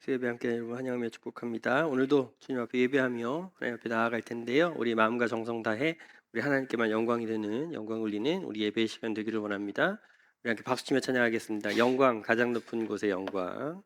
주 예배 함께 여러분 환영하며 축복합니다. 오늘도 주님 앞에 예배하며 하나님 앞에 나아갈 텐데요. 우리 마음과 정성 다해 우리 하나님께만 영광이 되는 영광 올리는 우리 예배의 시간 되기를 원합니다. 우리 함께 박수치며 찬양하겠습니다. 영광 가장 높은 곳의 영광. 영광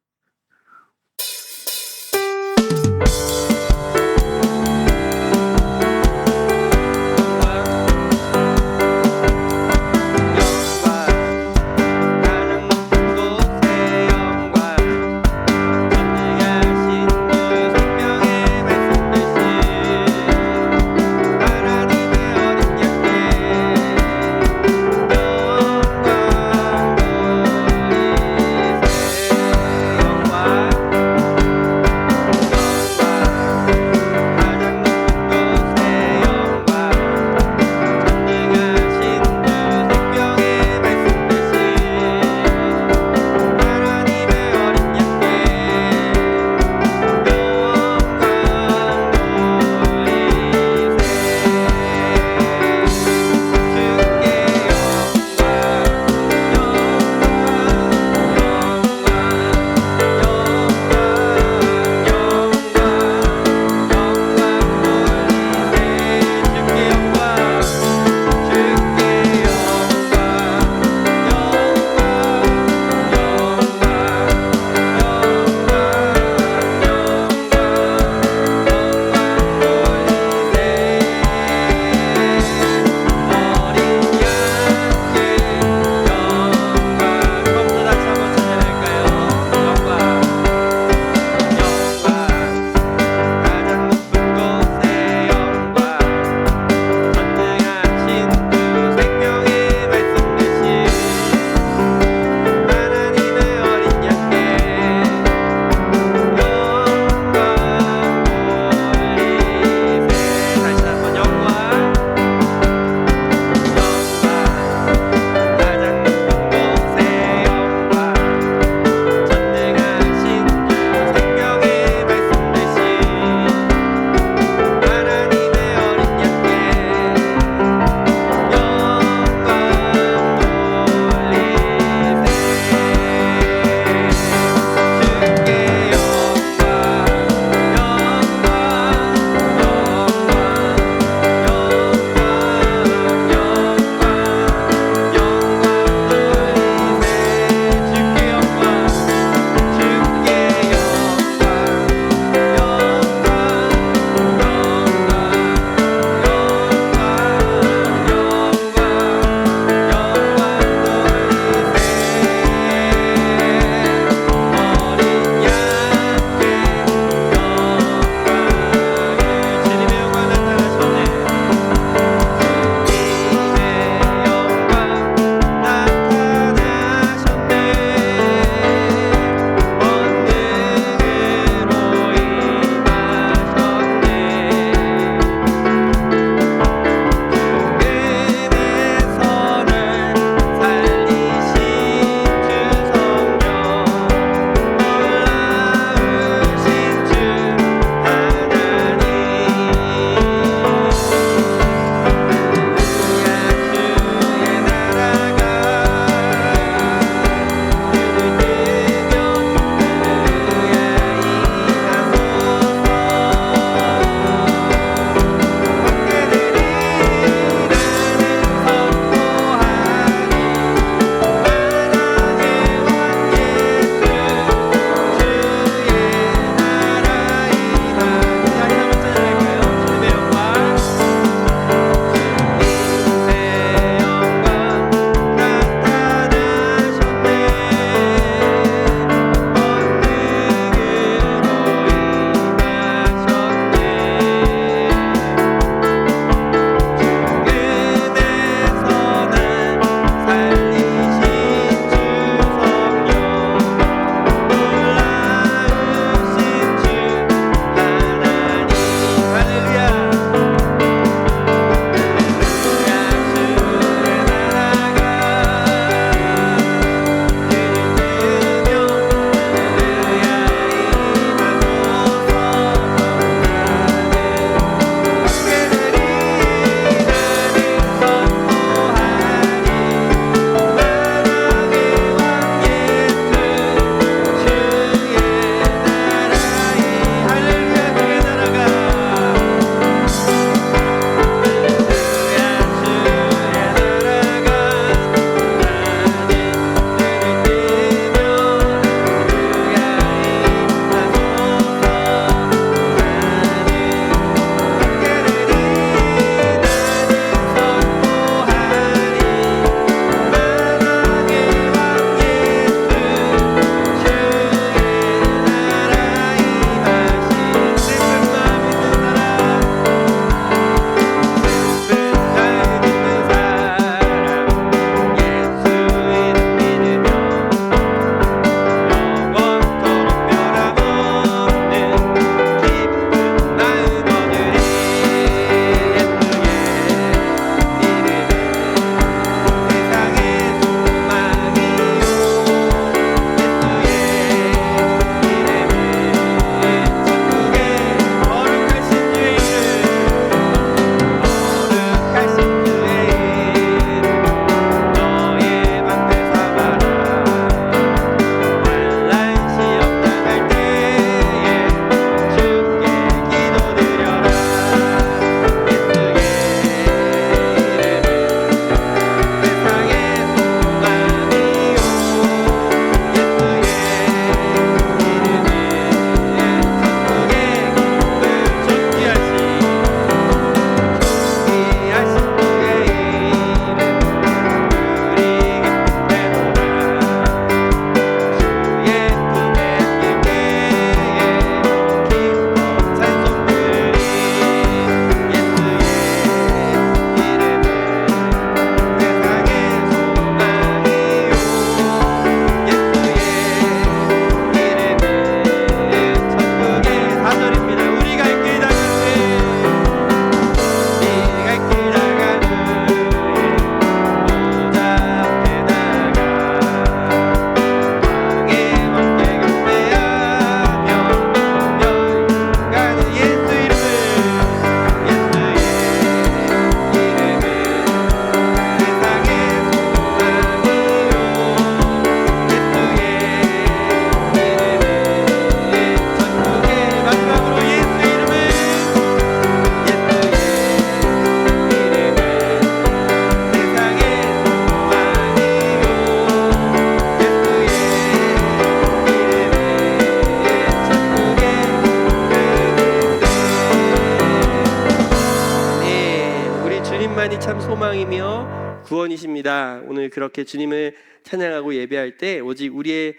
소망이며 구원이십니다. 오늘 그렇게 주님을 찬양하고 예배할 때 오직 우리의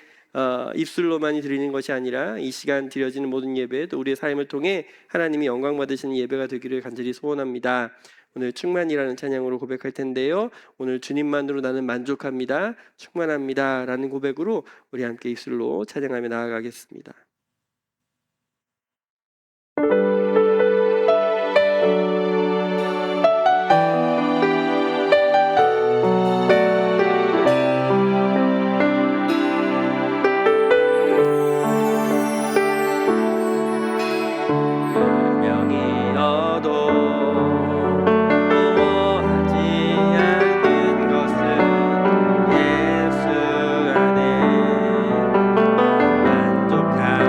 입술로만이 드리는 것이 아니라 이 시간 드려지는 모든 예배 또 우리의 삶을 통해 하나님이 영광 받으시는 예배가 되기를 간절히 소원합니다. 오늘 충만이라는 찬양으로 고백할 텐데요. 오늘 주님만으로 나는 만족합니다. 충만합니다. 라는 고백으로 우리 함께 입술로 찬양하며 나아가겠습니다. 만족하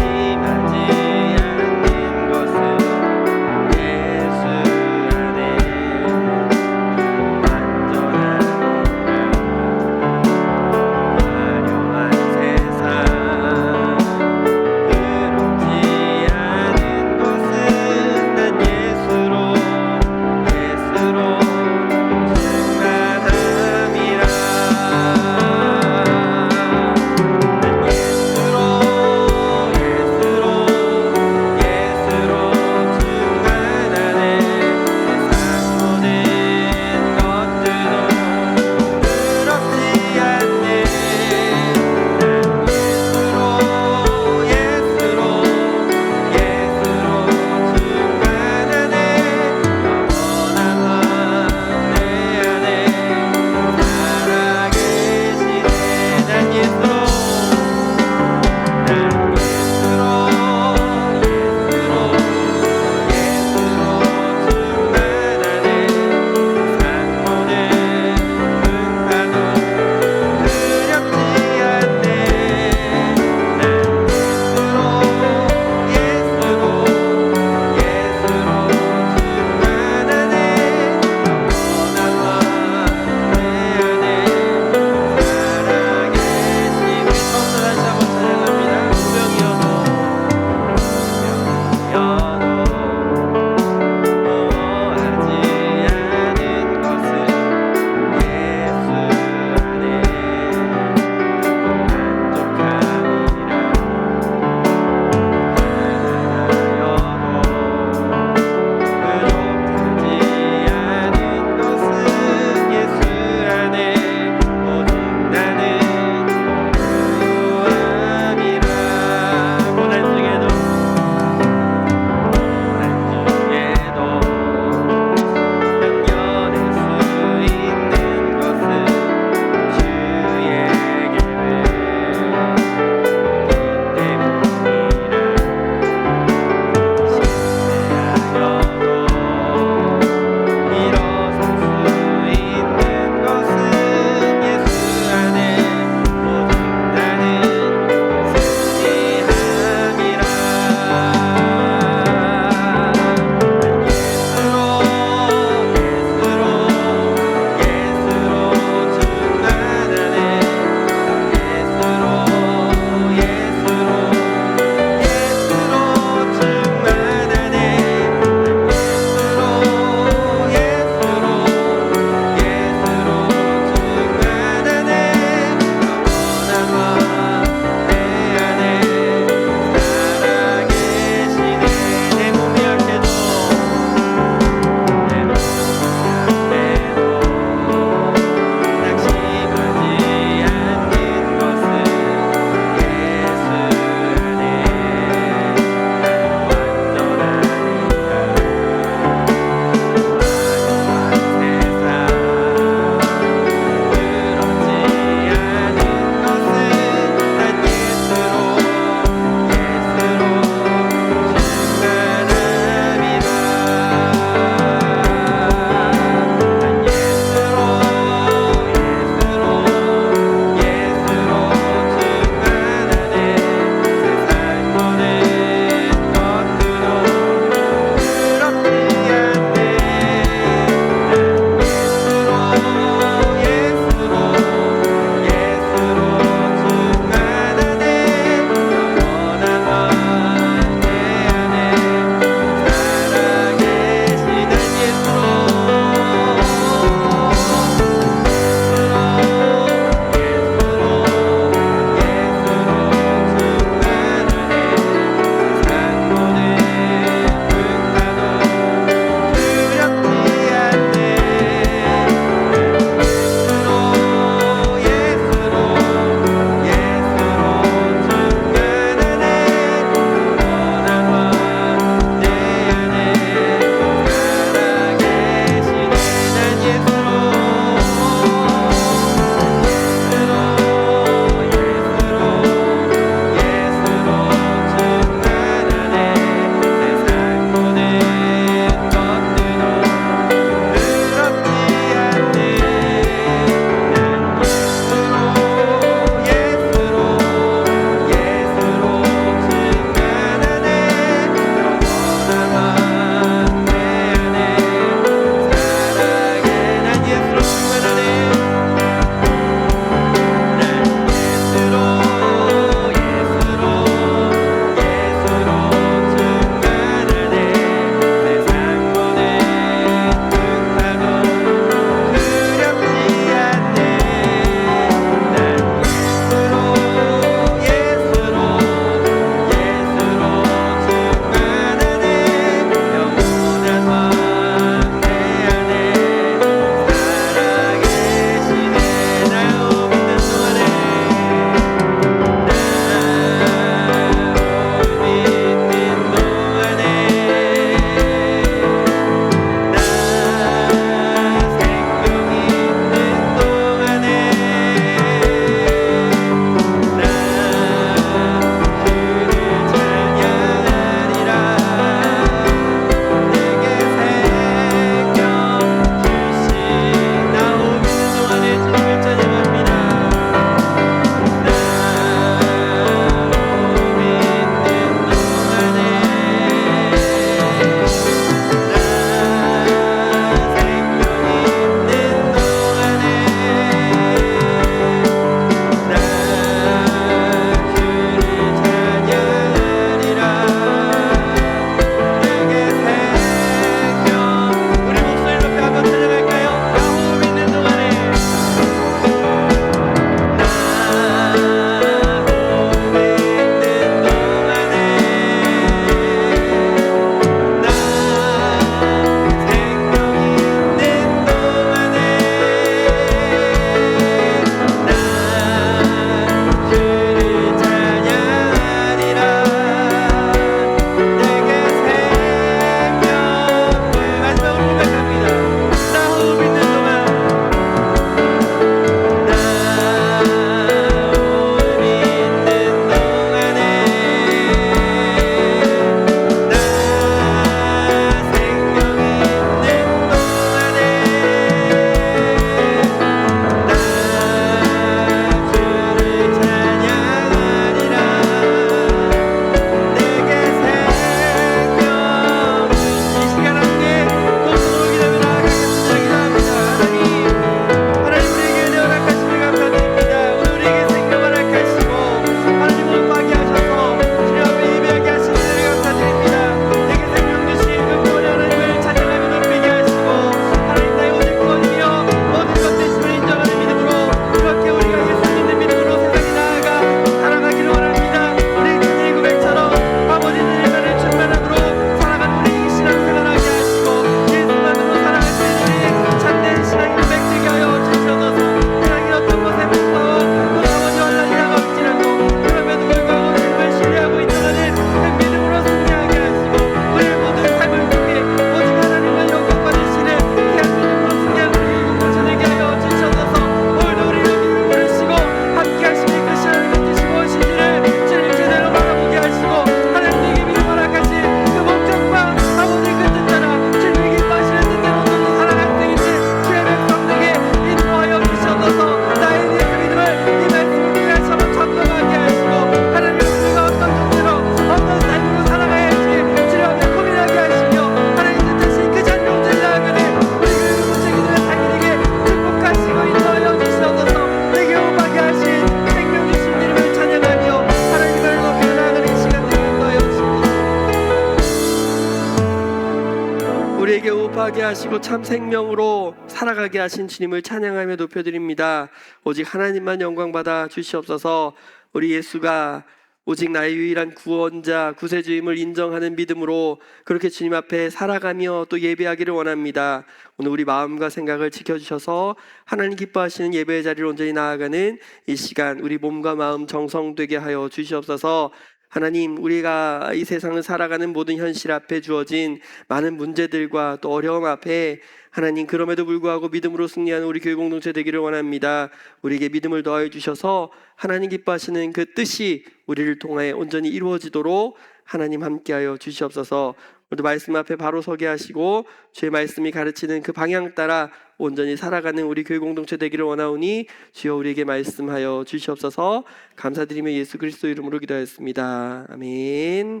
거하게 하시고 참 생명으로 살아가게 하신 주님을 찬양하며 높여드립니다. 오직 하나님만 영광받아 주시옵소서. 우리 예수가 오직 나의 유일한 구원자, 구세주임을 인정하는 믿음으로 그렇게 주님 앞에 살아가며 또 예배하기를 원합니다. 오늘 우리 마음과 생각을 지켜주셔서 하나님 기뻐하시는 예배의 자리로 온전히 나아가는 이 시간, 우리 몸과 마음 정성되게 하여 주시옵소서. 하나님, 우리가 이 세상을 살아가는 모든 현실 앞에 주어진 많은 문제들과 또 어려움 앞에 하나님, 그럼에도 불구하고 믿음으로 승리하는 우리 교회 공동체 되기를 원합니다. 우리에게 믿음을 더하여 주셔서 하나님 기뻐하시는 그 뜻이 우리를 통하여 온전히 이루어지도록 하나님 함께하여 주시옵소서. 오늘도 말씀 앞에 바로 서게 하시고 주의 말씀이 가르치는 그 방향 따라 온전히 살아가는 우리 교회 공동체 되기를 원하오니 주여 우리에게 말씀하여 주시옵소서. 감사드리며 예수 그리스도 이름으로 기도하였습니다. 아멘.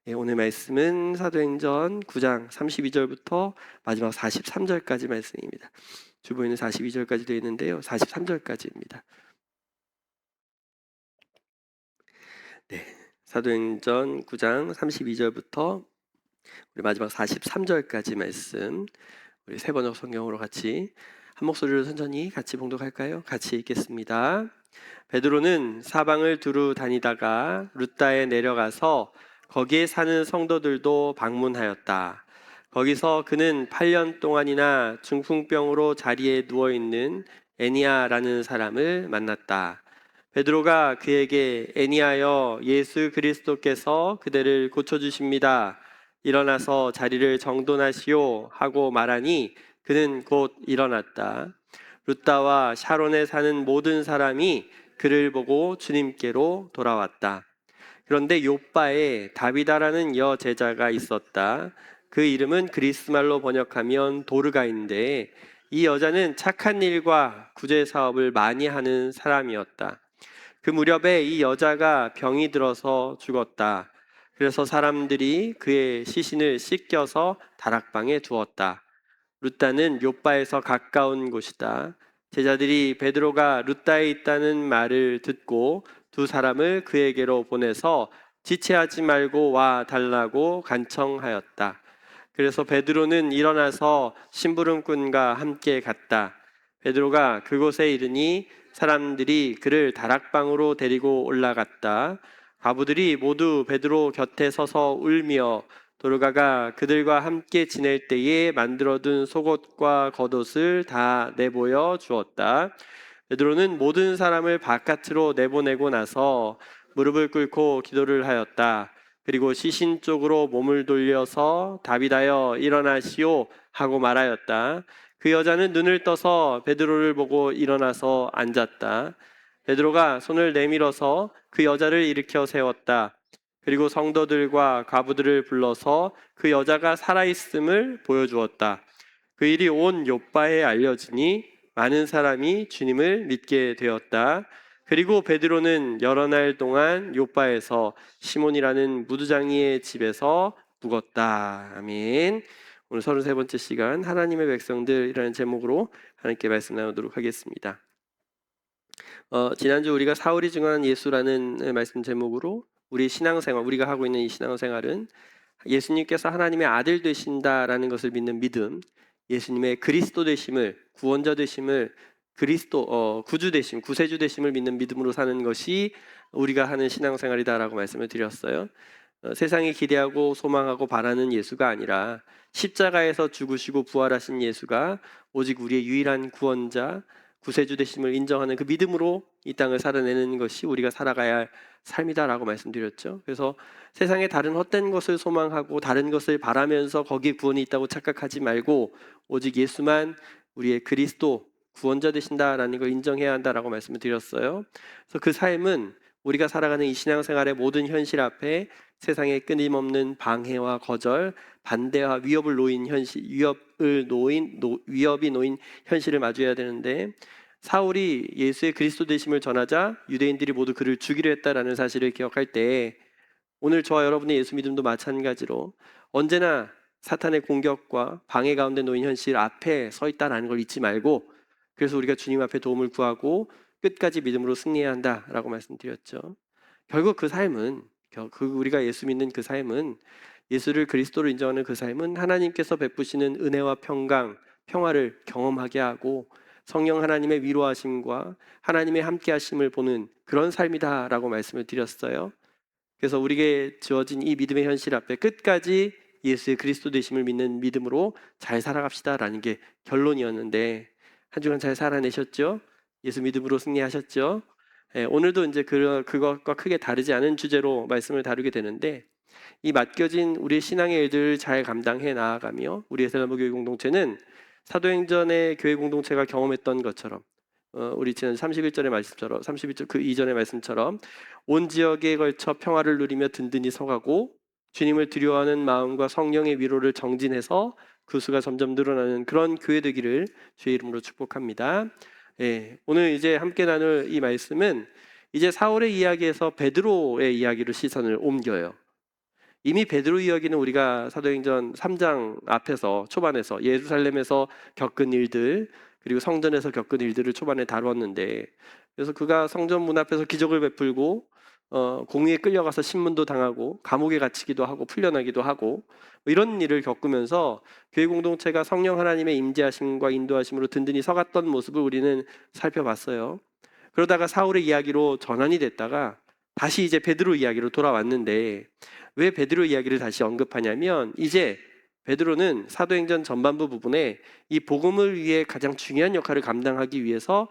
네, 오늘 말씀은 사도행전 9장 32절부터 마지막 43절까지 말씀입니다. 주보에는 42절까지 되어 있는데요, 43절까지입니다. 네, 사도행전 9장 32절부터 우리 마지막 43절까지 말씀, 우리 세 번역 성경으로 같이 한 목소리로 천천히 같이 봉독할까요? 같이 읽겠습니다. 베드로는 사방을 두루 다니다가 룻다에 내려가서 거기에 사는 성도들도 방문하였다. 거기서 그는 8년 동안이나 중풍병으로 자리에 누워있는 애니아라는 사람을 만났다. 베드로가 그에게 애니아여, 예수 그리스도께서 그대를 고쳐주십니다. 일어나서 자리를 정돈하시오 하고 말하니 그는 곧 일어났다. 룻다와 샤론에 사는 모든 사람이 그를 보고 주님께로 돌아왔다. 그런데 욥바에 다비다라는 여제자가 있었다. 그 이름은 그리스말로 번역하면 도르가인데 이 여자는 착한 일과 구제 사업을 많이 하는 사람이었다. 그 무렵에 이 여자가 병이 들어서 죽었다. 그래서 사람들이 그의 시신을 씻겨서 다락방에 두었다. 룻다는 욥바에서 가까운 곳이다. 제자들이 베드로가 룻다에 있다는 말을 듣고 두 사람을 그에게로 보내서 지체하지 말고 와 달라고 간청하였다. 그래서 베드로는 일어나서 심부름꾼과 함께 갔다. 베드로가 그곳에 이르니 사람들이 그를 다락방으로 데리고 올라갔다. 과부들이 모두 베드로 곁에 서서 울며 도르가가 그들과 함께 지낼 때에 만들어둔 속옷과 겉옷을 다 내보여 주었다. 베드로는 모든 사람을 바깥으로 내보내고 나서 무릎을 꿇고 기도를 하였다. 그리고 시신 쪽으로 몸을 돌려서 다비다여 일어나시오 하고 말하였다. 그 여자는 눈을 떠서 베드로를 보고 일어나서 앉았다. 베드로가 손을 내밀어서 그 여자를 일으켜 세웠다. 그리고 성도들과 과부들을 불러서 그 여자가 살아있음을 보여주었다. 그 일이 온 욥바에 알려지니 많은 사람이 주님을 믿게 되었다. 그리고 베드로는 여러 날 동안 욥바에서 시몬이라는 무두장이의 집에서 묵었다. 아멘. 오늘 33번째 시간 하나님의 백성들이라는 제목으로 하나님께 말씀 나누도록 하겠습니다. 지난주 우리가 사울이 증언한 예수라는 말씀 제목으로 우리 신앙생활, 우리가 하고 있는 이 신앙생활은 예수님께서 하나님의 아들 되신다라는 것을 믿는 믿음, 예수님의 그리스도 되심을, 구원자 되심을, 구주 되심, 구세주 되심을 믿는 믿음으로 사는 것이 우리가 하는 신앙생활이다라고 말씀을 드렸어요. 세상이 기대하고 소망하고 바라는 예수가 아니라 십자가에서 죽으시고 부활하신 예수가 오직 우리의 유일한 구원자, 구세주 되심을 인정하는 그 믿음으로 이 땅을 살아내는 것이 우리가 살아가야 할 삶이다라고 말씀드렸죠. 그래서 세상의 다른 헛된 것을 소망하고 다른 것을 바라면서 거기에 구원이 있다고 착각하지 말고 오직 예수만 우리의 그리스도 구원자 되신다라는 걸 인정해야 한다라고 말씀을 드렸어요. 그래서 그 삶은 우리가 살아가는 이 신앙생활의 모든 현실 앞에 세상의 끊임없는 방해와 거절, 반대와 위협이 놓인 현실을 마주해야 되는데, 사울이 예수의 그리스도 되심을 전하자 유대인들이 모두 그를 죽이려 했다라는 사실을 기억할 때, 오늘 저와 여러분의 예수 믿음도 마찬가지로 언제나 사탄의 공격과 방해 가운데 놓인 현실 앞에 서 있다라는 걸 잊지 말고, 그래서 우리가 주님 앞에 도움을 구하고 끝까지 믿음으로 승리해야 한다라고 말씀드렸죠. 결국 그 삶은, 우리가 예수 믿는 그 삶은 예수를 그리스도로 인정하는 그 삶은 하나님께서 베푸시는 은혜와 평강, 평화를 경험하게 하고 성령 하나님의 위로하심과 하나님의 함께하심을 보는 그런 삶이다라고 말씀을 드렸어요. 그래서 우리에게 주어진 이 믿음의 현실 앞에 끝까지 예수의 그리스도 되심을 믿는 믿음으로 잘 살아갑시다라는 게 결론이었는데, 한 주간 잘 살아내셨죠? 예수 믿음으로 승리하셨죠? 오늘도 이제 그것과 크게 다르지 않은 주제로 말씀을 다루게 되는데, 이 맡겨진 우리 신앙의 일들을 잘 감당해 나아가며 우리 에셀나무 교회 공동체는 사도행전의 교회 공동체가 경험했던 것처럼, 우리 지난 31절의 말씀처럼, 31절 그 이전의 말씀처럼 온 지역에 걸쳐 평화를 누리며 든든히 서가고 주님을 두려워하는 마음과 성령의 위로를 정진해서 그 수가 점점 늘어나는 그런 교회 되기를 주의 이름으로 축복합니다. 오늘 이제 함께 나눌 이 말씀은 이제 사울의 이야기에서 베드로의 이야기로 시선을 옮겨요. 이미 베드로 이야기는 우리가 사도행전 3장 앞에서 초반에서 예루살렘에서 겪은 일들, 그리고 성전에서 겪은 일들을 초반에 다루었는데, 그래서 그가 성전 문 앞에서 기적을 베풀고 공의에 끌려가서 신문도 당하고 감옥에 갇히기도 하고 풀려나기도 하고 뭐 이런 일을 겪으면서 교회 공동체가 성령 하나님의 임재하심과 인도하심으로 든든히 서갔던 모습을 우리는 살펴봤어요. 그러다가 사울의 이야기로 전환이 됐다가 다시 이제 베드로 이야기로 돌아왔는데, 왜 베드로 이야기를 다시 언급하냐면 이제 베드로는 사도행전 전반부 부분에 이 복음을 위해 가장 중요한 역할을 감당하기 위해서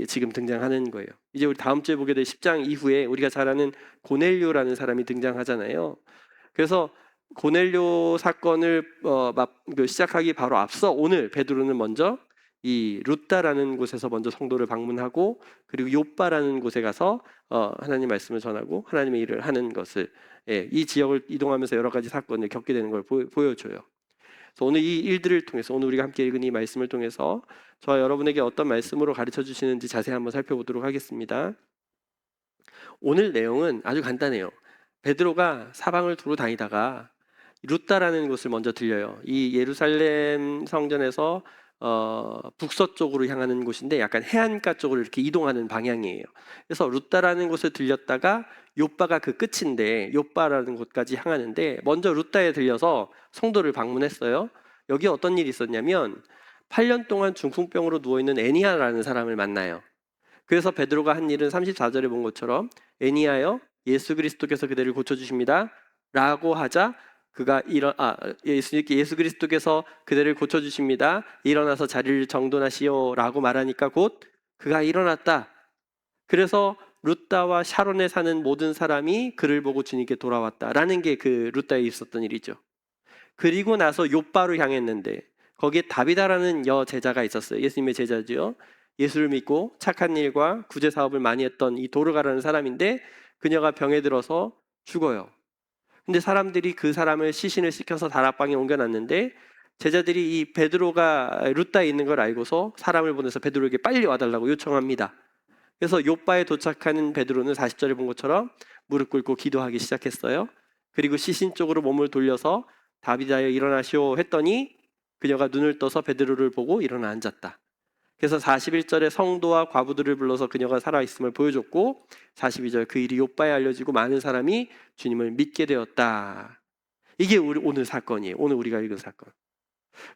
지금 등장하는 거예요. 이제 우리 다음 주에 보게 될 10장 이후에 우리가 잘 아는 고넬료라는 사람이 등장하잖아요. 그래서 고넬료 사건을 시작하기 바로 앞서 오늘 베드로는 먼저 이 루다라는 곳에서 먼저 성도를 방문하고, 그리고 욥바라는 곳에 가서 하나님 말씀을 전하고 하나님의 일을 하는 것을, 이 지역을 이동하면서 여러 가지 사건을 겪게 되는 걸 보여줘요. 그래서 오늘 이 일들을 통해서, 오늘 우리가 함께 읽은 이 말씀을 통해서 저와 여러분에게 어떤 말씀으로 가르쳐 주시는지 자세히 한번 살펴보도록 하겠습니다. 오늘 내용은 아주 간단해요. 베드로가 사방을 두루 다니다가 루다라는 곳을 먼저 들려요. 이 예루살렘 성전에서 북서쪽으로 향하는 곳인데 약간 해안가 쪽으로 이렇게 이동하는 방향이에요. 그래서 루다라는 곳을 들렸다가 욥바가 그 끝인데 욥바라는 곳까지 향하는데, 먼저 루다에 들려서 성도를 방문했어요. 여기 어떤 일이 있었냐면 8년 동안 중풍병으로 누워있는 애니아라는 사람을 만나요. 그래서 베드로가 한 일은 34절에 본 것처럼 애니아여 예수 그리스도께서 그대를 고쳐주십니다 라고 하자, 그가 예수 그리스도께서 그대를 고쳐주십니다, 일어나서 자리를 정돈하시오 라고 말하니까 곧 그가 일어났다. 그래서 루다와 샤론에 사는 모든 사람이 그를 보고 주님께 돌아왔다라는 게 그 루다에 있었던 일이죠. 그리고 나서 욥바로 향했는데 거기에 다비다라는 제자가 있었어요. 예수님의 제자죠. 예수를 믿고 착한 일과 구제 사업을 많이 했던 이 도르가라는 사람인데, 그녀가 병에 들어서 죽어요. 근데 사람들이 그 사람을 시신을 시켜서 다락방에 옮겨놨는데, 제자들이 이 베드로가 루다에 있는 걸 알고서 사람을 보내서 베드로에게 빨리 와달라고 요청합니다. 그래서 욥바에 도착하는 베드로는 40절에 본 것처럼 무릎 꿇고 기도하기 시작했어요. 그리고 시신 쪽으로 몸을 돌려서 다비다여 일어나시오 했더니 그녀가 눈을 떠서 베드로를 보고 일어나 앉았다. 그래서 41절에 성도와 과부들을 불러서 그녀가 살아있음을 보여줬고, 42절 그 일이 욥바에 알려지고 많은 사람이 주님을 믿게 되었다. 이게 오늘 사건이에요. 오늘 우리가 읽은 사건.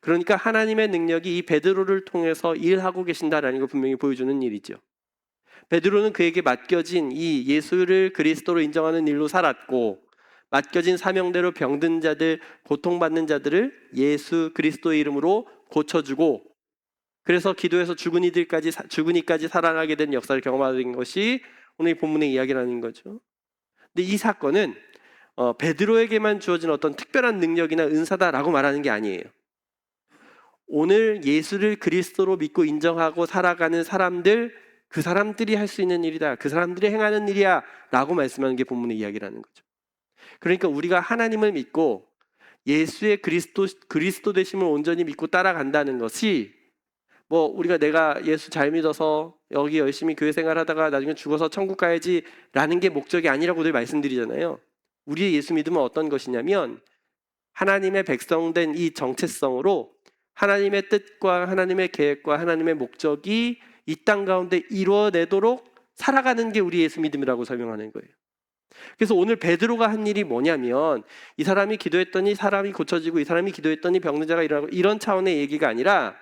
그러니까 하나님의 능력이 이 베드로를 통해서 일하고 계신다라는 걸 분명히 보여주는 일이죠. 베드로는 그에게 맡겨진 이 예수를 그리스도로 인정하는 일로 살았고, 맡겨진 사명대로 병든 자들, 고통받는 자들을 예수 그리스도의 이름으로 고쳐주고, 그래서 기도해서 죽으니까지 살아나게 된 역사를 경험하는 것이 오늘 본문의 이야기라는 거죠. 근데 이 사건은 베드로에게만 주어진 어떤 특별한 능력이나 은사다라고 말하는 게 아니에요. 오늘 예수를 그리스도로 믿고 인정하고 살아가는 사람들, 그 사람들이 할 수 있는 일이다, 그 사람들이 행하는 일이야 라고 말씀하는 게 본문의 이야기라는 거죠. 그러니까 우리가 하나님을 믿고 예수의 그리스도 되심을 온전히 믿고 따라간다는 것이, 내가 예수 잘 믿어서 여기 열심히 교회 생활하다가 나중에 죽어서 천국 가야지 라는 게 목적이 아니라고 늘 말씀드리잖아요. 우리의 예수 믿음은 어떤 것이냐면 하나님의 백성된 이 정체성으로 하나님의 뜻과 하나님의 계획과 하나님의 목적이 이 땅 가운데 이루어내도록 살아가는 게 우리 예수 믿음이라고 설명하는 거예요. 그래서 오늘 베드로가 한 일이 뭐냐면 이 사람이 기도했더니 사람이 고쳐지고 이 사람이 기도했더니 병든 자가 일어나고 이런 차원의 얘기가 아니라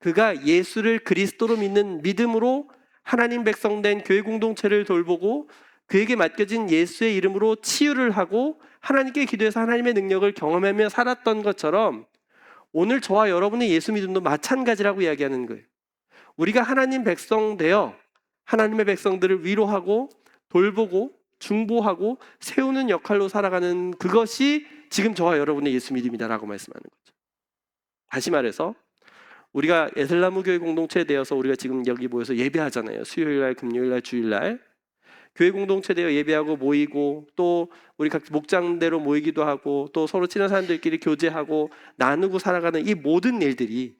그가 예수를 그리스도로 믿는 믿음으로 하나님 백성된 교회 공동체를 돌보고 그에게 맡겨진 예수의 이름으로 치유를 하고 하나님께 기도해서 하나님의 능력을 경험하며 살았던 것처럼 오늘 저와 여러분의 예수 믿음도 마찬가지라고 이야기하는 거예요. 우리가 하나님 백성 되어 하나님의 백성들을 위로하고 돌보고 중보하고 세우는 역할로 살아가는 그것이 지금 저와 여러분의 예수 믿음이다라고 말씀하는 거죠. 다시 말해서 우리가 에슬라무 교회 공동체에 대해서 우리가 지금 여기 모여서 예배하잖아요. 수요일날, 금요일날, 주일날 교회 공동체 되어 예배하고 모이고 또 우리 각 목장대로 모이기도 하고 또 서로 친한 사람들끼리 교제하고 나누고 살아가는 이 모든 일들이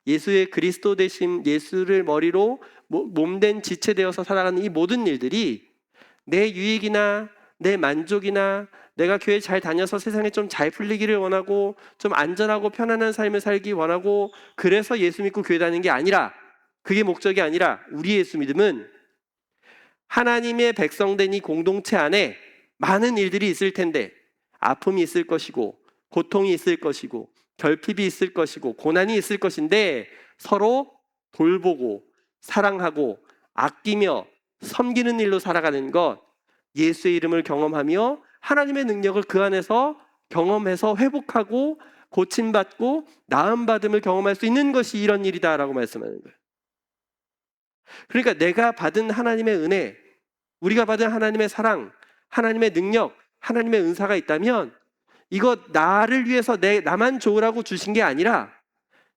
예수의 그리스도 되심, 예수를 머리로 몸된 지체되어서 살아가는 이 모든 일들이 내 유익이나 내 만족이나 내가 교회 잘 다녀서 세상에 좀 잘 풀리기를 원하고 좀 안전하고 편안한 삶을 살기 원하고 그래서 예수 믿고 교회 다니는 게 아니라 그게 목적이 아니라 우리 예수 믿음은 하나님의 백성된 이 공동체 안에 많은 일들이 있을 텐데 아픔이 있을 것이고 고통이 있을 것이고 결핍이 있을 것이고 고난이 있을 것인데 서로 돌보고 사랑하고 아끼며 섬기는 일로 살아가는 것, 예수의 이름을 경험하며 하나님의 능력을 그 안에서 경험해서 회복하고 고침받고 나음받음을 경험할 수 있는 것이 이런 일이다라고 말씀하는 거예요. 그러니까 내가 받은 하나님의 은혜, 우리가 받은 하나님의 사랑, 하나님의 능력, 하나님의 은사가 있다면 이거 나를 위해서 나만 좋으라고 주신 게 아니라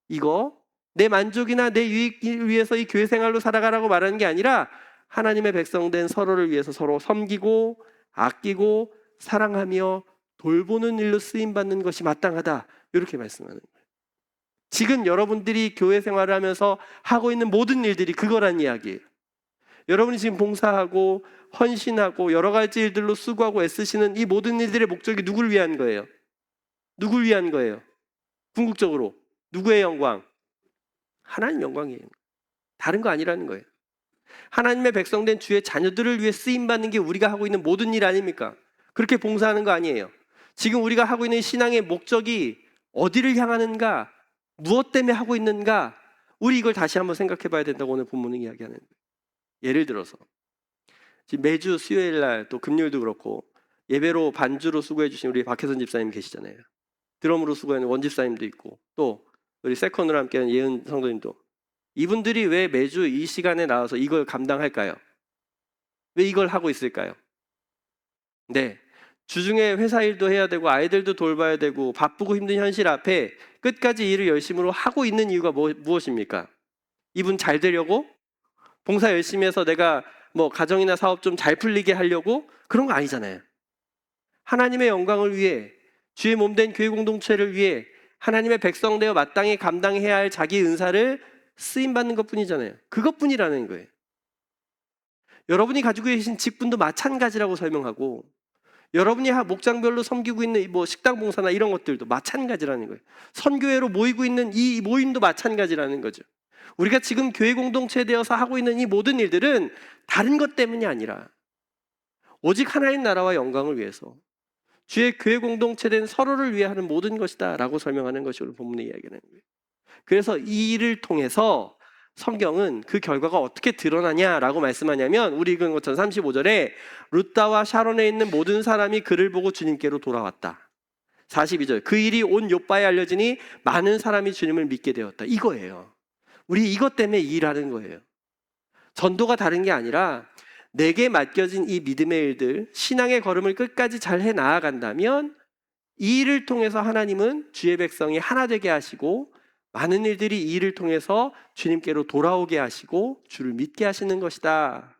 이거 내 만족이나 내 유익을 위해서 이 교회 생활로 살아가라고 말하는 게 아니라 하나님의 백성된 서로를 위해서 서로 섬기고 아끼고 사랑하며 돌보는 일로 쓰임받는 것이 마땅하다. 이렇게 말씀하는 거예요. 지금 여러분들이 교회 생활을 하면서 하고 있는 모든 일들이 그거란 이야기예요. 여러분이 지금 봉사하고 헌신하고 여러 가지 일들로 수고하고 애쓰시는 이 모든 일들의 목적이 누구를 위한 거예요? 누굴 위한 거예요? 궁극적으로 누구의 영광? 하나님 영광이에요. 다른 거 아니라는 거예요. 하나님의 백성된 주의 자녀들을 위해 쓰임받는 게 우리가 하고 있는 모든 일 아닙니까? 그렇게 봉사하는 거 아니에요. 지금 우리가 하고 있는 신앙의 목적이 어디를 향하는가? 무엇 때문에 하고 있는가? 우리 이걸 다시 한번 생각해 봐야 된다고 오늘 본문은 이야기하는 거예요. 예를 들어서 지금 매주 수요일 날 또 금요일도 그렇고 예배로 반주로 수고해 주신 우리 박혜선 집사님 계시잖아요. 드럼으로 수고하는 원 집사님도 있고 또 우리 세컨으로 함께하는 예은 성도님도 이분들이 왜 매주 이 시간에 나와서 이걸 감당할까요? 왜 이걸 하고 있을까요? 네, 주중에 회사 일도 해야 되고 아이들도 돌봐야 되고 바쁘고 힘든 현실 앞에 끝까지 일을 열심으로 하고 있는 이유가 무엇입니까? 이분 잘 되려고? 봉사 열심히 해서 내가 뭐 가정이나 사업 좀 잘 풀리게 하려고? 그런 거 아니잖아요. 하나님의 영광을 위해 주의 몸된 교회 공동체를 위해 하나님의 백성 되어 마땅히 감당해야 할 자기 은사를 쓰임받는 것뿐이잖아요. 그것뿐이라는 거예요. 여러분이 가지고 계신 직분도 마찬가지라고 설명하고 여러분이 목장별로 섬기고 있는 뭐 식당 봉사나 이런 것들도 마찬가지라는 거예요. 선교회로 모이고 있는 이 모임도 마찬가지라는 거죠. 우리가 지금 교회 공동체 되어서 하고 있는 이 모든 일들은 다른 것 때문이 아니라 오직 하나님 나라와 영광을 위해서 주의 교회 공동체 된 서로를 위해 하는 모든 것이다 라고 설명하는 것이 오늘 본문의 이야기라는 거예요. 그래서 이 일을 통해서 성경은 그 결과가 어떻게 드러나냐라고 말씀하냐면 우리 읽은 것처럼 35절에 룻다와 샤론에 있는 모든 사람이 그를 보고 주님께로 돌아왔다. 42절 그 일이 온 요바에 알려지니 많은 사람이 주님을 믿게 되었다. 이거예요. 우리 이것 때문에 일하는 거예요. 전도가 다른 게 아니라 내게 맡겨진 이 믿음의 일들, 신앙의 걸음을 끝까지 잘 해 나아간다면 이 일을 통해서 하나님은 주의 백성이 하나 되게 하시고 많은 일들이 이 일을 통해서 주님께로 돌아오게 하시고 주를 믿게 하시는 것이다.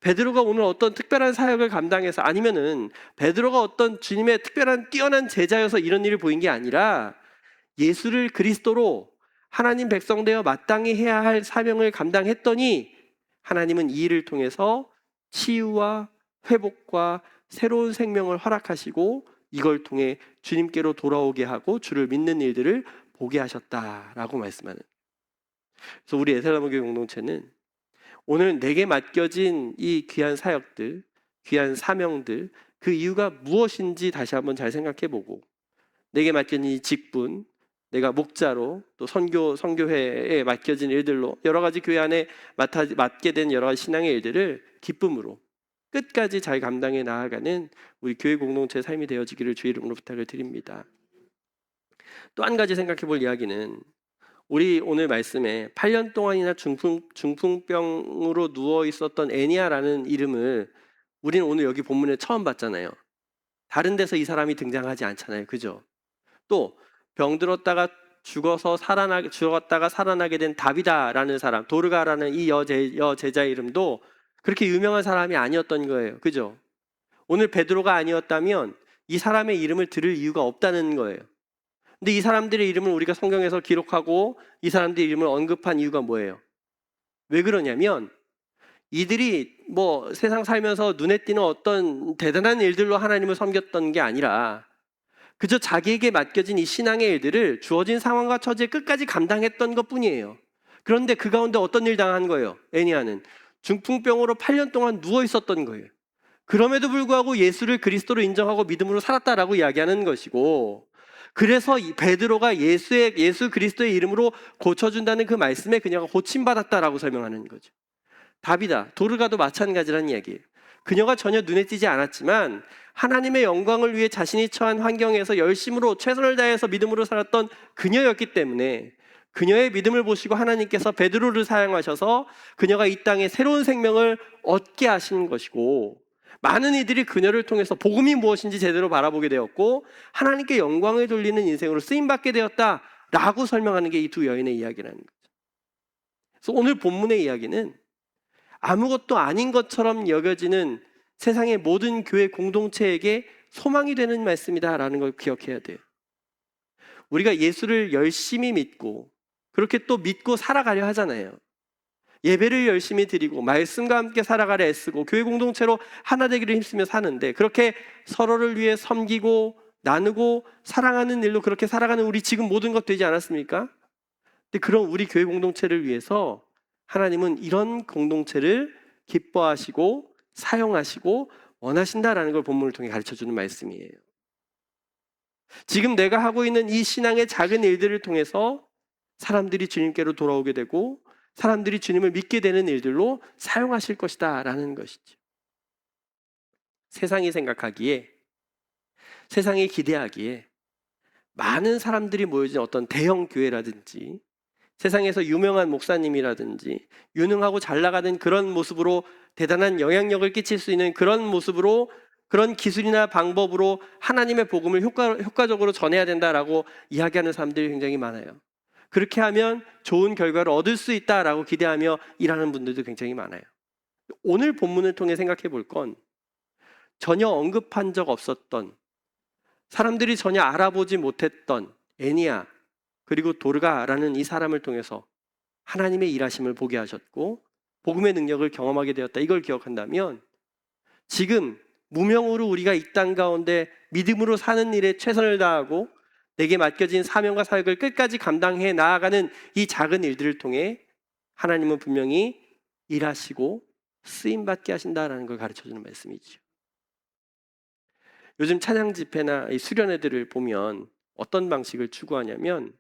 베드로가 오늘 어떤 특별한 사역을 감당해서 아니면은 베드로가 어떤 주님의 특별한 뛰어난 제자여서 이런 일을 보인 게 아니라 예수를 그리스도로 하나님 백성 되어 마땅히 해야 할 사명을 감당했더니 하나님은 이 일을 통해서 치유와 회복과 새로운 생명을 허락하시고 이걸 통해 주님께로 돌아오게 하고 주를 믿는 일들을 보게 하셨다라고 말씀하는. 그래서 우리 에살라무 교회 공동체는 오늘 내게 맡겨진 이 귀한 사역들, 귀한 사명들, 그 이유가 무엇인지 다시 한번 잘 생각해보고, 내게 맡겨진 이 직분, 내가 목자로 또 선교회에 맡겨진 일들로 여러 가지 교회 안에 맡게 된 여러 가지 신앙의 일들을 기쁨으로 끝까지 잘 감당해 나아가는 우리 교회 공동체의 삶이 되어지기를 주의 이름으로 부탁을 드립니다. 또 한 가지 생각해 볼 이야기는, 우리 오늘 말씀에 8년 동안이나 중풍병으로 누워 있었던 애니아라는 이름을 우리는 오늘 여기 본문에 처음 봤잖아요. 다른 데서 이 사람이 등장하지 않잖아요. 그죠? 또 병들었다가 죽었다가 살아나게 된 다비다라는 사람, 도르가라는 이 여제자의 이름도 그렇게 유명한 사람이 아니었던 거예요. 그죠? 오늘 베드로가 아니었다면 이 사람의 이름을 들을 이유가 없다는 거예요. 근데 이 사람들의 이름을 우리가 성경에서 기록하고 이 사람들의 이름을 언급한 이유가 뭐예요? 왜 그러냐면 이들이 뭐 세상 살면서 눈에 띄는 어떤 대단한 일들로 하나님을 섬겼던 게 아니라 그저 자기에게 맡겨진 이 신앙의 일들을 주어진 상황과 처지에 끝까지 감당했던 것뿐이에요. 그런데 그 가운데 어떤 일 당한 거예요? 애니아는 중풍병으로 8년 동안 누워 있었던 거예요. 그럼에도 불구하고 예수를 그리스도로 인정하고 믿음으로 살았다라고 이야기하는 것이고, 그래서 베드로가 예수 그리스도의 이름으로 고쳐준다는 그 말씀에 그녀가 고침받았다라고 설명하는 거죠. 다비다, 도르가도 마찬가지라는 이야기예요. 그녀가 전혀 눈에 띄지 않았지만 하나님의 영광을 위해 자신이 처한 환경에서 열심으로 최선을 다해서 믿음으로 살았던 그녀였기 때문에 그녀의 믿음을 보시고 하나님께서 베드로를 사용하셔서 그녀가 이 땅에 새로운 생명을 얻게 하신 것이고, 많은 이들이 그녀를 통해서 복음이 무엇인지 제대로 바라보게 되었고 하나님께 영광을 돌리는 인생으로 쓰임받게 되었다라고 설명하는 게 이 두 여인의 이야기라는 거죠. 그래서 오늘 본문의 이야기는 아무것도 아닌 것처럼 여겨지는 세상의 모든 교회 공동체에게 소망이 되는 말씀이다라는 걸 기억해야 돼요. 우리가 예수를 열심히 믿고 그렇게 또 믿고 살아가려 하잖아요. 예배를 열심히 드리고 말씀과 함께 살아가려 애쓰고 교회 공동체로 하나 되기를 힘쓰며 사는데, 그렇게 서로를 위해 섬기고 나누고 사랑하는 일로 그렇게 살아가는 우리 지금 모든 것 되지 않았습니까? 근데 그런 우리 교회 공동체를 위해서 하나님은 이런 공동체를 기뻐하시고 사용하시고 원하신다라는 걸 본문을 통해 가르쳐주는 말씀이에요. 지금 내가 하고 있는 이 신앙의 작은 일들을 통해서 사람들이 주님께로 돌아오게 되고 사람들이 주님을 믿게 되는 일들로 사용하실 것이다 라는 것이죠. 세상이 생각하기에, 세상이 기대하기에 많은 사람들이 모여진 어떤 대형 교회라든지 세상에서 유명한 목사님이라든지 유능하고 잘 나가는 그런 모습으로 대단한 영향력을 끼칠 수 있는 그런 모습으로, 그런 기술이나 방법으로 하나님의 복음을 효과적으로 전해야 된다라고 이야기하는 사람들이 굉장히 많아요. 그렇게 하면 좋은 결과를 얻을 수 있다라고 기대하며 일하는 분들도 굉장히 많아요. 오늘 본문을 통해 생각해 볼 건 전혀 언급한 적 없었던, 사람들이 전혀 알아보지 못했던 애니야 그리고 도르가라는 이 사람을 통해서 하나님의 일하심을 보게 하셨고 복음의 능력을 경험하게 되었다. 이걸 기억한다면 지금 무명으로 우리가 이 땅 가운데 믿음으로 사는 일에 최선을 다하고 내게 맡겨진 사명과 사역을 끝까지 감당해 나아가는 이 작은 일들을 통해 하나님은 분명히 일하시고 쓰임받게 하신다라는 걸 가르쳐주는 말씀이죠. 요즘 찬양 집회나 이 수련회들을 보면 어떤 방식을 추구하냐면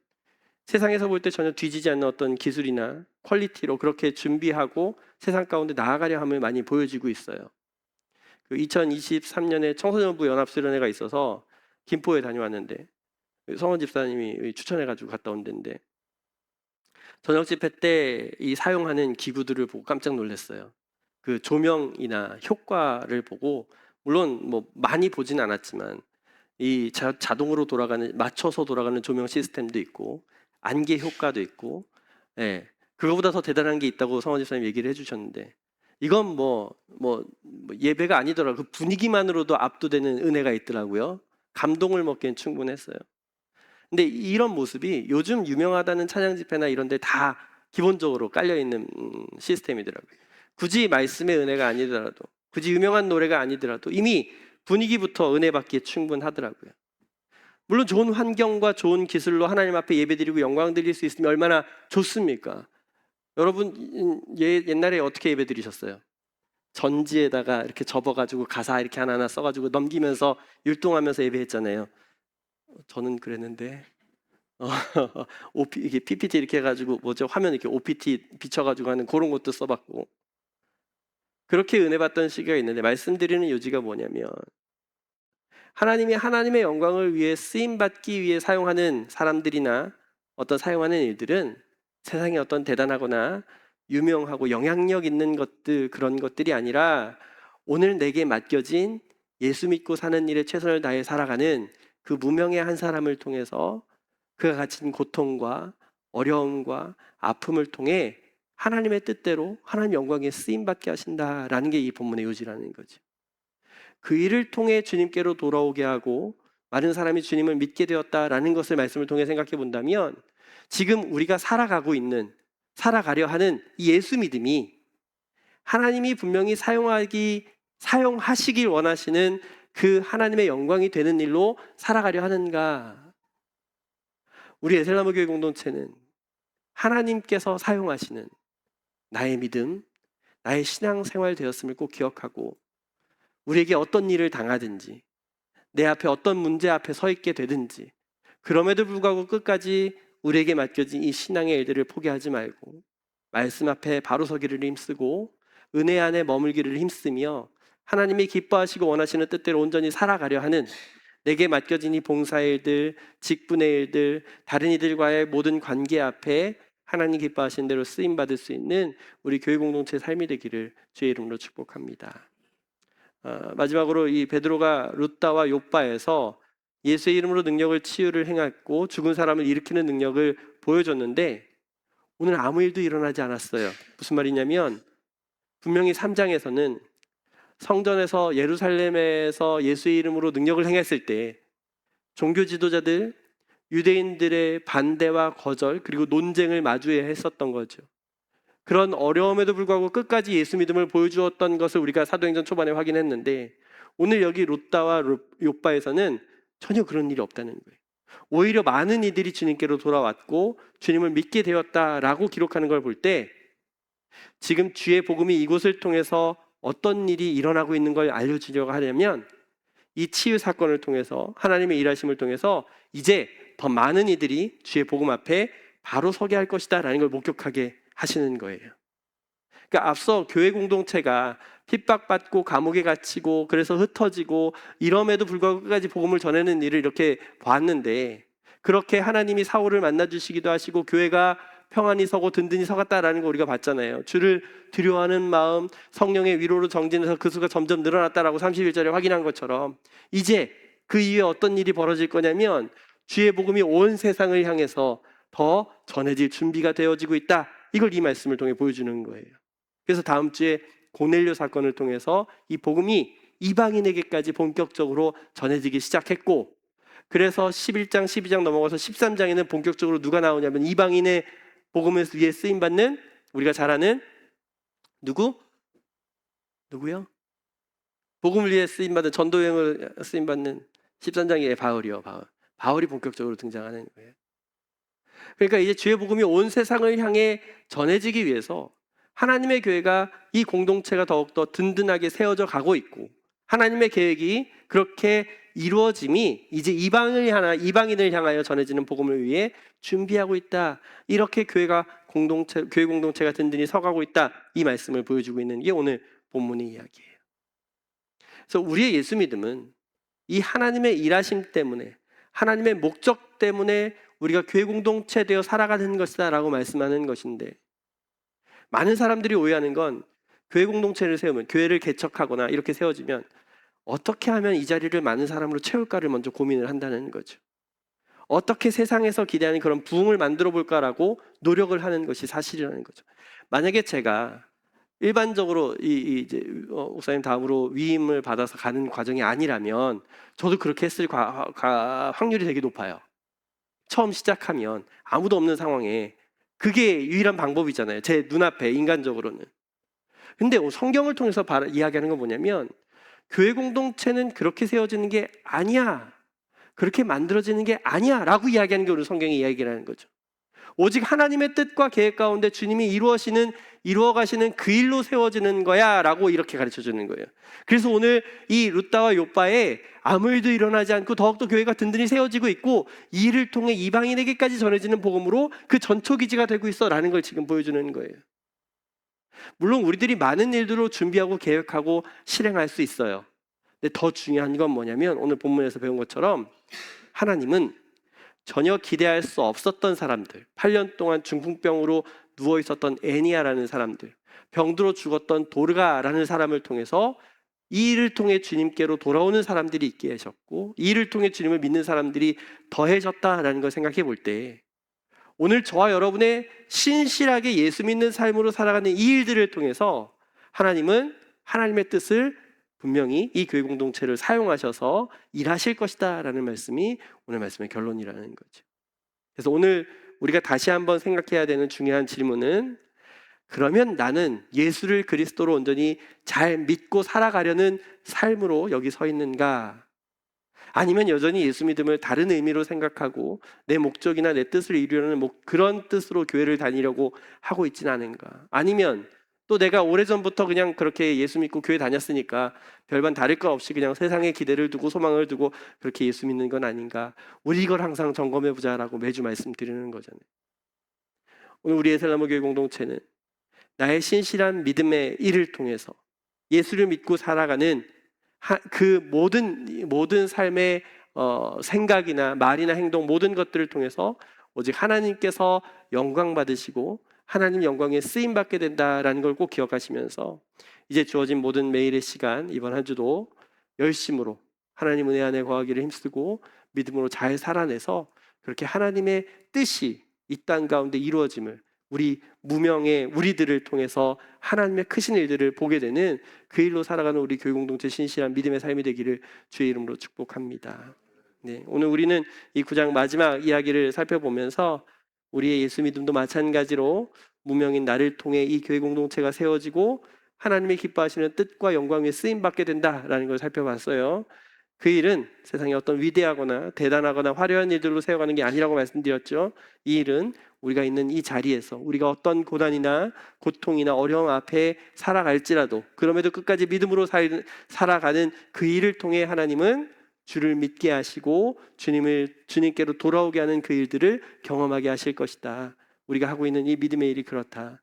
세상에서 볼 때 전혀 뒤지지 않는 어떤 기술이나 퀄리티로 그렇게 준비하고 세상 가운데 나아가려 함을 많이 보여지고 있어요. 2023년에 청소년부 연합수련회가 있어서 김포에 다녀왔는데 성원 집사님이 추천해가지고 갔다 온 데인데, 저녁 집회 때 이 사용하는 기구들을 보고 깜짝 놀랐어요. 그 조명이나 효과를 보고, 물론 뭐 많이 보진 않았지만 이 자동으로 돌아가는, 맞춰서 돌아가는 조명 시스템도 있고 안개 효과도 있고, 그거보다 더 대단한 게 있다고 성원 집사님 얘기를 해주셨는데, 이건 뭐 예배가 아니더라도 그 분위기만으로도 압도되는 은혜가 있더라고요. 감동을 먹기엔 충분했어요. 근데 이런 모습이 요즘 유명하다는 찬양 집회나 이런 데 다 기본적으로 깔려있는 시스템이더라고요. 굳이 말씀의 은혜가 아니더라도, 굳이 유명한 노래가 아니더라도 이미 분위기부터 은혜 받기에 충분하더라고요. 물론 좋은 환경과 좋은 기술로 하나님 앞에 예배드리고 영광 드릴 수 있으면 얼마나 좋습니까? 여러분 옛날에 어떻게 예배드리셨어요? 전지에다가 이렇게 접어가지고 가사 이렇게 하나하나 써가지고 넘기면서 율동하면서 예배했잖아요. 저는 그랬는데 이게 PPT 이렇게 해가지고 뭐죠? 화면 이렇게 OPT 비춰가지고 하는 그런 것도 써봤고 그렇게 은혜 받던 시기가 있는데 말씀드리는 요지가 뭐냐면 하나님이 하나님의 영광을 위해 쓰임 받기 위해 사용하는 사람들이나 어떤 사용하는 일들은 세상에 어떤 대단하거나 유명하고 영향력 있는 것들 그런 것들이 아니라 오늘 내게 맡겨진 예수 믿고 사는 일에 최선을 다해 살아가는 그 무명의 한 사람을 통해서 그가 가진 고통과 어려움과 아픔을 통해 하나님의 뜻대로 하나님 영광에 쓰임받게 하신다라는 게 이 본문의 요지라는 거죠. 그 일을 통해 주님께로 돌아오게 하고 많은 사람이 주님을 믿게 되었다라는 것을 말씀을 통해 생각해 본다면 지금 우리가 살아가려 하는 이 예수 믿음이 하나님이 분명히 사용하시길 원하시는 그 하나님의 영광이 되는 일로 살아가려 하는가? 우리 에셀나무 교회 공동체는 하나님께서 사용하시는 나의 믿음, 나의 신앙생활 되었음을 꼭 기억하고 우리에게 어떤 일을 당하든지 내 앞에 어떤 문제 앞에 서 있게 되든지 그럼에도 불구하고 끝까지 우리에게 맡겨진 이 신앙의 일들을 포기하지 말고 말씀 앞에 바로 서기를 힘쓰고 은혜 안에 머물기를 힘쓰며 하나님이 기뻐하시고 원하시는 뜻대로 온전히 살아가려 하는 내게 맡겨진 이 봉사의 일들, 직분의 일들, 다른 이들과의 모든 관계 앞에 하나님 기뻐하시는 대로 쓰임받을 수 있는 우리 교회 공동체의 삶이 되기를 주의 이름으로 축복합니다. 마지막으로 이 베드로가 룻다와 욥바에서 예수의 이름으로 능력을 치유를 행했고 죽은 사람을 일으키는 능력을 보여줬는데 오늘 아무 일도 일어나지 않았어요. 무슨 말이냐면 분명히 3장에서는 성전에서 예루살렘에서 예수의 이름으로 능력을 행했을 때 종교 지도자들, 유대인들의 반대와 거절 그리고 논쟁을 마주해야 했었던 거죠. 그런 어려움에도 불구하고 끝까지 예수 믿음을 보여주었던 것을 우리가 사도행전 초반에 확인했는데 오늘 여기 룻다와 욥바에서는 전혀 그런 일이 없다는 거예요. 오히려 많은 이들이 주님께로 돌아왔고 주님을 믿게 되었다라고 기록하는 걸 볼 때 지금 주의 복음이 이곳을 통해서 어떤 일이 일어나고 있는 걸 알려주려고 하려면 이 치유 사건을 통해서 하나님의 일하심을 통해서 이제 더 많은 이들이 주의 복음 앞에 바로 서게 할 것이다 라는 걸 목격하게 하시는 거예요. 그러니까 앞서 교회 공동체가 핍박받고 감옥에 갇히고 그래서 흩어지고 이럼에도 불구하고 끝까지 복음을 전하는 일을 이렇게 봤는데 그렇게 하나님이 사울을 만나주시기도 하시고 교회가 평안히 서고 든든히 서갔다라는 거 우리가 봤잖아요. 주를 두려워하는 마음, 성령의 위로로 정진해서 그 수가 점점 늘어났다라고 31절에 확인한 것처럼 이제 그 이후에 어떤 일이 벌어질 거냐면 주의 복음이 온 세상을 향해서 더 전해질 준비가 되어지고 있다. 이걸 이 말씀을 통해 보여주는 거예요. 그래서 다음 주에 고넬료 사건을 통해서 이 복음이 이방인에게까지 본격적으로 전해지기 시작했고 그래서 11장, 12장 넘어가서 13장에는 본격적으로 누가 나오냐면 이방인의 복음을 위해 쓰임받는 우리가 잘 아는 누구요? 복음을 위해 쓰임받는 전도여행을 쓰임받는 13장의 바울이요. 바울이 본격적으로 등장하는 거예요. 그러니까 이제 주의 복음이 온 세상을 향해 전해지기 위해서 하나님의 교회가 이 공동체가 더욱더 든든하게 세워져 가고 있고 하나님의 계획이 그렇게 이루어짐이 이제 이방인을 향하여 전해지는 복음을 위해 준비하고 있다. 이렇게 교회 공동체가 든든히 서가고 있다. 이 말씀을 보여주고 있는 게 오늘 본문의 이야기예요. 그래서 우리의 예수 믿음은 이 하나님의 일하심 때문에 하나님의 목적 때문에 우리가 교회 공동체 되어 살아가는 것이다 라고 말씀하는 것인데 많은 사람들이 오해하는 건 교회 공동체를 세우면 교회를 개척하거나 이렇게 세워지면 어떻게 하면 이 자리를 많은 사람으로 채울까를 먼저 고민을 한다는 거죠. 어떻게 세상에서 기대하는 그런 부흥을 만들어 볼까라고 노력을 하는 것이 사실이라는 거죠. 만약에 제가 일반적으로 이제 목사님 다음으로 위임을 받아서 가는 과정이 아니라면 저도 그렇게 했을 확률이 되게 높아요. 처음 시작하면 아무도 없는 상황에 그게 유일한 방법이잖아요. 제 눈앞에 인간적으로는. 근데 성경을 통해서 이야기하는 건 뭐냐면 교회 공동체는 그렇게 세워지는 게 아니야. 그렇게 만들어지는 게 아니야 라고 이야기하는 게 오늘 성경의 이야기라는 거죠. 오직 하나님의 뜻과 계획 가운데 주님이 이루어지는 이루어 가시는 그 일로 세워지는 거야 라고 이렇게 가르쳐 주는 거예요. 그래서 오늘 이 룻다와 욥바에 아무 일도 일어나지 않고 더욱더 교회가 든든히 세워지고 있고 이 일을 통해 이방인에게까지 전해지는 복음으로 그 전초기지가 되고 있어 라는 걸 지금 보여주는 거예요. 물론 우리들이 많은 일들로 준비하고 계획하고 실행할 수 있어요. 근데 더 중요한 건 뭐냐면 오늘 본문에서 배운 것처럼 하나님은 전혀 기대할 수 없었던 사람들, 8년 동안 중풍병으로 누워 있었던 애니아라는 사람들, 병들어 죽었던 도르가라는 사람을 통해서 이 일을 통해 주님께로 돌아오는 사람들이 있게 하셨고 이 일을 통해 주님을 믿는 사람들이 더해졌다라는 걸 생각해 볼 때 오늘 저와 여러분의 신실하게 예수 믿는 삶으로 살아가는 이 일들을 통해서 하나님은 하나님의 뜻을 분명히 이 교회 공동체를 사용하셔서 일하실 것이다 라는 말씀이 오늘 말씀의 결론이라는 거죠. 그래서 오늘 우리가 다시 한번 생각해야 되는 중요한 질문은 그러면 나는 예수를 그리스도로 온전히 잘 믿고 살아가려는 삶으로 여기 서 있는가? 아니면 여전히 예수 믿음을 다른 의미로 생각하고 내 목적이나 내 뜻을 이루려는 그런 뜻으로 교회를 다니려고 하고 있지는 않은가? 아니면 또 내가 오래전부터 그냥 그렇게 예수 믿고 교회 다녔으니까 별반 다를 것 없이 그냥 세상에 기대를 두고 소망을 두고 그렇게 예수 믿는 건 아닌가? 우리 이걸 항상 점검해 보자라고 매주 말씀드리는 거잖아요. 오늘 우리 에셀나무 교회 공동체는 나의 신실한 믿음의 일을 통해서 예수를 믿고 살아가는 그 모든 삶의 생각이나 말이나 행동 모든 것들을 통해서 오직 하나님께서 영광 받으시고 하나님 영광에 쓰임 받게 된다라는 걸 꼭 기억하시면서 이제 주어진 모든 매일의 시간 이번 한 주도 열심으로 하나님 은혜 안에 거하기를 힘쓰고 믿음으로 잘 살아내서 그렇게 하나님의 뜻이 이 땅 가운데 이루어짐을 우리 무명의 우리들을 통해서 하나님의 크신 일들을 보게 되는 그 일로 살아가는 우리 교회 공동체 신실한 믿음의 삶이 되기를 주의 이름으로 축복합니다. 네, 오늘 우리는 이 9장 마지막 이야기를 살펴보면서 우리의 예수 믿음도 마찬가지로 무명인 나를 통해 이 교회 공동체가 세워지고 하나님의 기뻐하시는 뜻과 영광에 쓰임 받게 된다라는 걸 살펴봤어요. 그 일은 세상에 어떤 위대하거나 대단하거나 화려한 일들로 세워가는 게 아니라고 말씀드렸죠. 이 일은 우리가 있는 이 자리에서 우리가 어떤 고난이나 고통이나 어려움 앞에 살아갈지라도 그럼에도 끝까지 믿음으로 살아가는 그 일을 통해 하나님은 주를 믿게 하시고 주님께로 돌아오게 하는 그 일들을 경험하게 하실 것이다. 우리가 하고 있는 이 믿음의 일이 그렇다.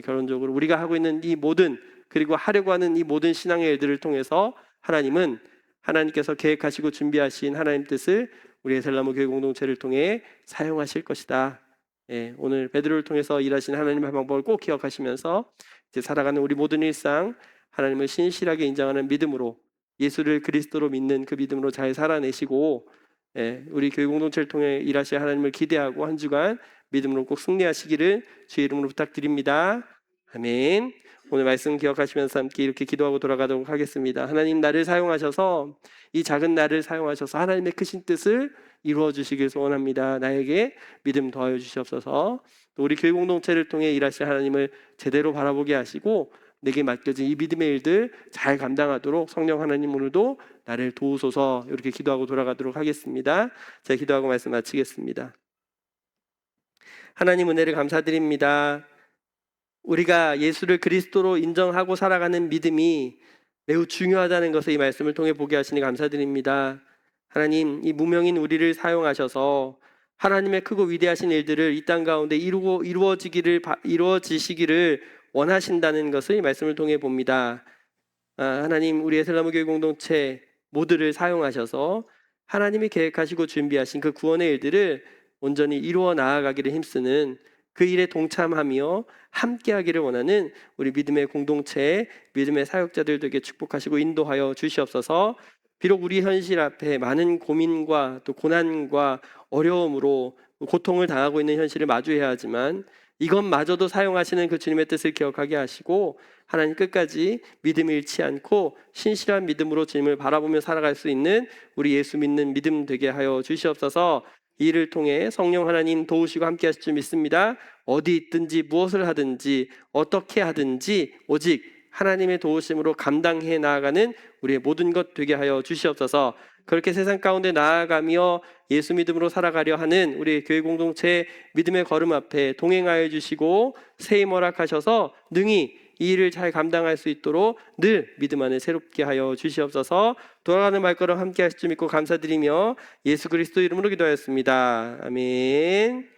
결론적으로 우리가 하고 있는 이 모든 그리고 하려고 하는 이 모든 신앙의 일들을 통해서 하나님은 하나님께서 계획하시고 준비하신 하나님 뜻을 우리 에셀나무 교회 공동체를 통해 사용하실 것이다. 오늘 베드로를 통해서 일하신 하나님의 방법을 꼭 기억하시면서 이제 살아가는 우리 모든 일상 하나님을 신실하게 인정하는 믿음으로 예수를 그리스도로 믿는 그 믿음으로 잘 살아내시고 우리 교회 공동체를 통해 일하실 하나님을 기대하고 한 주간 믿음으로 꼭 승리하시기를 주의 이름으로 부탁드립니다. 아멘. 오늘 말씀 기억하시면서 함께 이렇게 기도하고 돌아가도록 하겠습니다. 하나님 나를 사용하셔서 이 작은 나를 사용하셔서 하나님의 크신 뜻을 이루어 주시길 소원합니다. 나에게 믿음 더하여 주시옵소서. 또 우리 교회 공동체를 통해 일하실 하나님을 제대로 바라보게 하시고 내게 맡겨진 이 믿음의 일들 잘 감당하도록 성령 하나님 오늘도 나를 도우소서. 이렇게 기도하고 돌아가도록 하겠습니다. 제가 기도하고 말씀 마치겠습니다. 하나님 은혜를 감사드립니다. 우리가 예수를 그리스도로 인정하고 살아가는 믿음이 매우 중요하다는 것을 이 말씀을 통해 보게 하시니 감사드립니다. 하나님, 이 무명인 우리를 사용하셔서 하나님의 크고 위대하신 일들을 이 땅 가운데 이루어지시기를 원하신다는 것을 이 말씀을 통해 봅니다. 하나님, 우리 에셀나무 교회 공동체 모두를 사용하셔서 하나님이 계획하시고 준비하신 그 구원의 일들을 온전히 이루어 나아가기를 힘쓰는 그 일에 동참하며 함께하기를 원하는 우리 믿음의 공동체, 믿음의 사역자들 되게 축복하시고 인도하여 주시옵소서. 비록 우리 현실 앞에 많은 고민과 또 고난과 어려움으로 고통을 당하고 있는 현실을 마주해야 하지만 이것마저도 사용하시는 그 주님의 뜻을 기억하게 하시고 하나님 끝까지 믿음을 잃지 않고 신실한 믿음으로 주님을 바라보며 살아갈 수 있는 우리 예수 믿는 믿음 되게 하여 주시옵소서. 이 일을 통해 성령 하나님 도우시고 함께 하실 줄 믿습니다. 어디 있든지 무엇을 하든지 어떻게 하든지 오직 하나님의 도우심으로 감당해 나아가는 우리의 모든 것 되게 하여 주시옵소서. 그렇게 세상 가운데 나아가며 예수 믿음으로 살아가려 하는 우리 교회 공동체 믿음의 걸음 앞에 동행하여 주시고 세임 허락하셔서 능히 이 일을 잘 감당할 수 있도록 늘 믿음 안에 새롭게 하여 주시옵소서. 돌아가는 발걸음 함께 하실 줄 믿고 감사드리며 예수 그리스도 이름으로 기도하였습니다. 아멘.